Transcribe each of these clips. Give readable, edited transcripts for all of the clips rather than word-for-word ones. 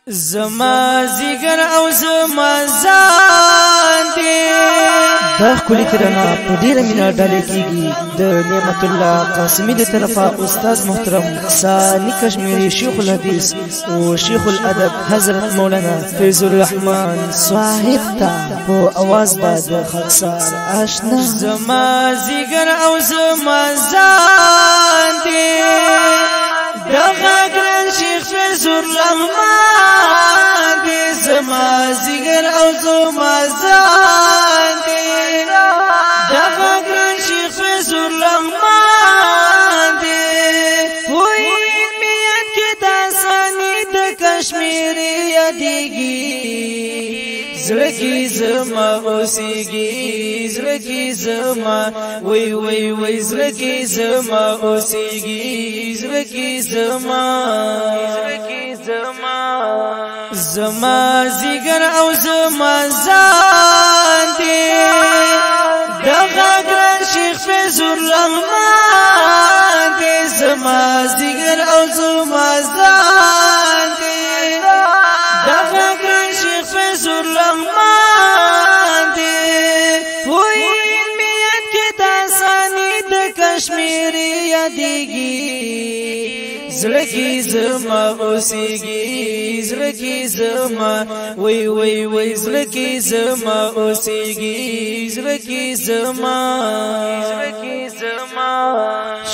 زما زیګر او زما ځان دی دا خولي ترانه په ډیره مینه ډالې کیږي د نعمت الله قاسمی د طرفه استاد محترم ثاني کشمیری شیخ الحدیث او شیخ الادب حضرت مولانا فیض الرحمن صاحب ته په आवाज د خاکسار آشنا زما زیګر او زما ځان دی دغه ګران شیخ فیض الرحمن دی زما زیګر او زما ځان دی دغه ګران شیخ فیض الرحمن دی وای میت کې د ثاني د کشمیری یادېږي زړه کې زما اوسېږي زړه کې زما وای وای وای زړه کې زما اوسېږي زړه کې زما زما زیګر او زما ځان دی دغه ګران شیخ فیض الرحمن دی زما زیګر او زما ځان دی دغه ګران شیخ فیض الرحمن دی وای میت کې د ثاني د کشمیری یادېږي زړه کې زما اوسېږي زړه کې زما وای وای وای زړه کې زما اوسېږي زړه کې زما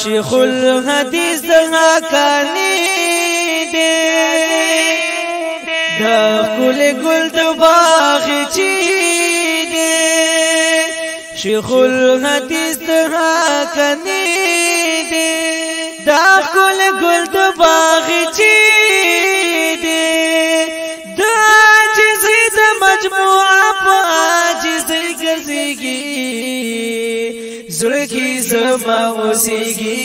شیخ الحدیث دغه کانی دی دا ګل ګل د باغچې دی شیخ الحدیث دغه کانی دی دا ګل ګل د باغچې دی د عاجزۍ د مجموعه په عاجزۍ ګرځېږي زړه کې زما اوسېږي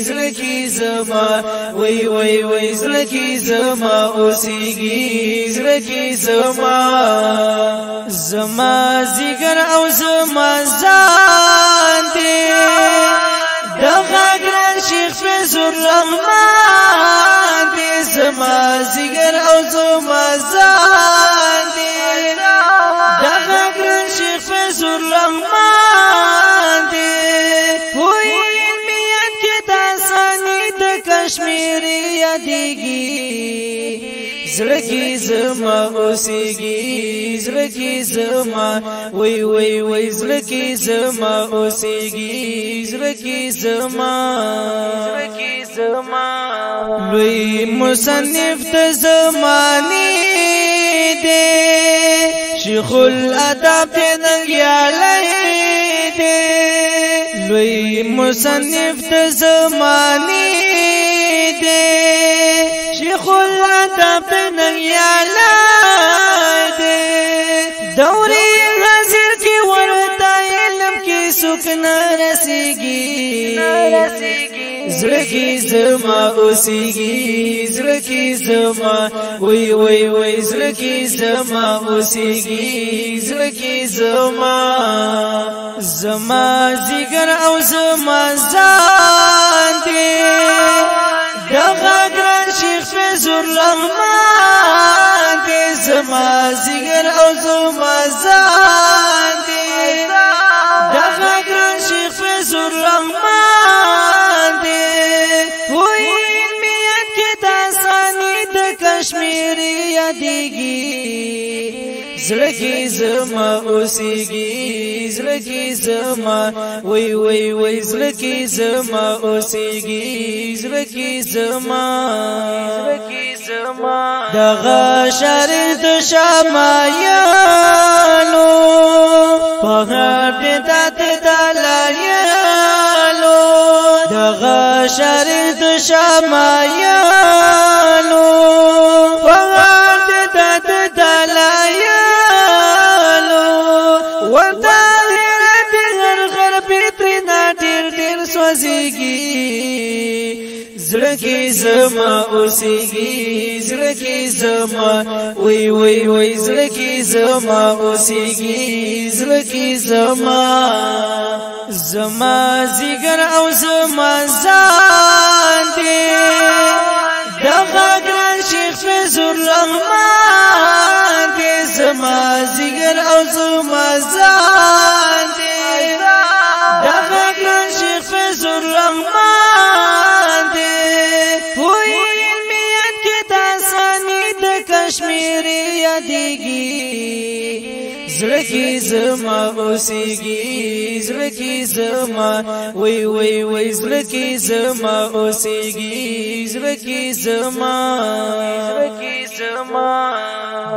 زړه کې زما وای وای وای زړه کې زما اوسېږي زړه کې زما زما زیګر او زما ځان دی دغه ګران شیخ فیض الرحمن دی زما زیګر او زما ځان دی دغه ګران شیخ فیض الرحمن دی وای میت کې د ثاني د کشمیری یادېږي زړه کې زما اوسېږي زړه کې زما وای وای وای زړه کې زما اوسېږي زړه کې زما لوی مصنف د زمانې دی شیخ الادب ته ننګیالی دی لوی مصنف د زمانې دی شیخ الادب ته ننګیالی دی دورې حاضر کې ورته علم کې څوک نه رسېږي زړه کې زما اوسېږي زړه کې زما وای وای وای زړه کې زما اوسېږي زړه کې زما زما زیګر او زما ځان دی دغه ګران شیخ فیض الرحمن دی زما زیګر او زما ځان دی دغه ګران شیخ فیض الرحمن دی وای میت کې د ثاني د کشمیری یادېږي زړه کې زما اوسېږي زړه کې زما وای وای وای زړه کې زما اوسېږي زړه کې زما دغه شریف د شمایلو په هټه د دلایلو دغه شریف د شمایلو په هټه د دلایلو ورته هرات غرغر پترنا ډېر ډېر سوځيږي زړه کې زما اوسېږي زړه کې زما وای وای وای زړه کې زما اوسېږي زړه کې زما زما زیګر او زما ځان دی دغه ګران شیخ فیض الرحمن کشمیر یادېږي زړه کې زما اوسېږي زړه کې زما وای وای وای زړه کې زما اوسېږي زړه کې زما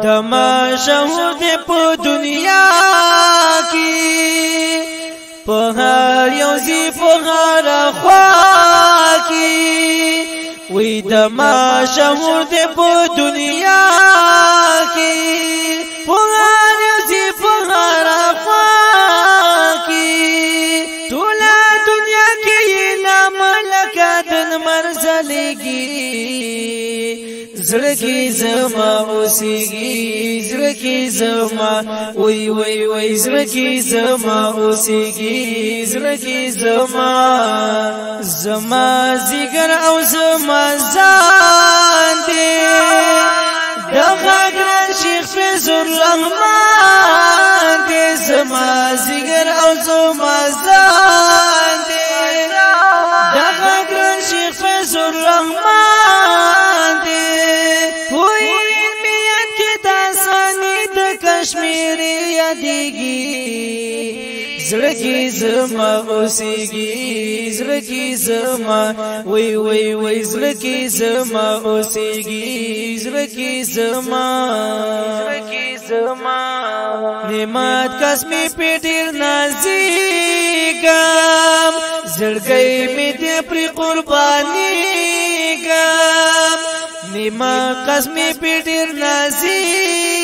د مشهور دې په دنیا کې په هر یو ځای په هر خوا کې وای د مشهور دې په دنیا کې په هر یو ځای په هر خوا کې ټول دنیا کې نام لکه د مرزلېږي زړه کې زما اوسېږي زړه کې زما وای وای وای زړه کې زما اوسېږي زړه کې زما زیګر او زما ځان دې دغه ګران شیخ فیض الرحمن دې زما زیګر او زما ځان دې دغه ګران شیخ فیض الرحمن دې کشمیر یادېږي زړه کې زما اوسېږي زړه کې زما وای وای وای زړه کې زما اوسېږي زړه کې زما نعمت قسمي په ډېر نازېږم زړګی مې دې پرې قربانېږم نعمت قسمي په ډېر نازېږم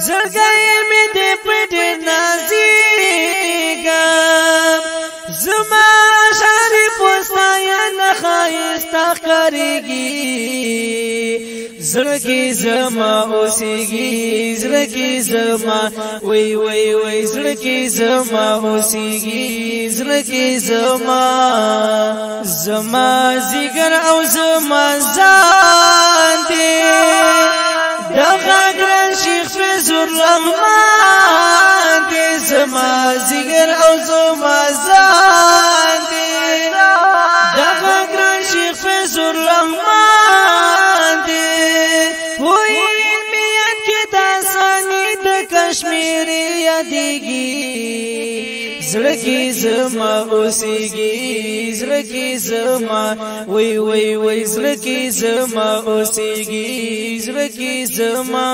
زړګی مې دې په ډېر نازېږم زما شریف ستاینه ښایسته ښکارېږي زړه کې زما اوسېږي زړه کې زما وای وای وای زړه کې زما اوسېږي زړه کې زما زیګر او زما ځان دې دغه ګران شیخ فیض الرحمن دې زما زیګر او زما ځان دې دغه ګران شیخ فیض الرحمن دې وای میت کې داسانی د کشمیر یادېږي زړه کې زما اوسېږي زړه کې زما وای وای وای زړه کې زما اوسېږي زړه کې زما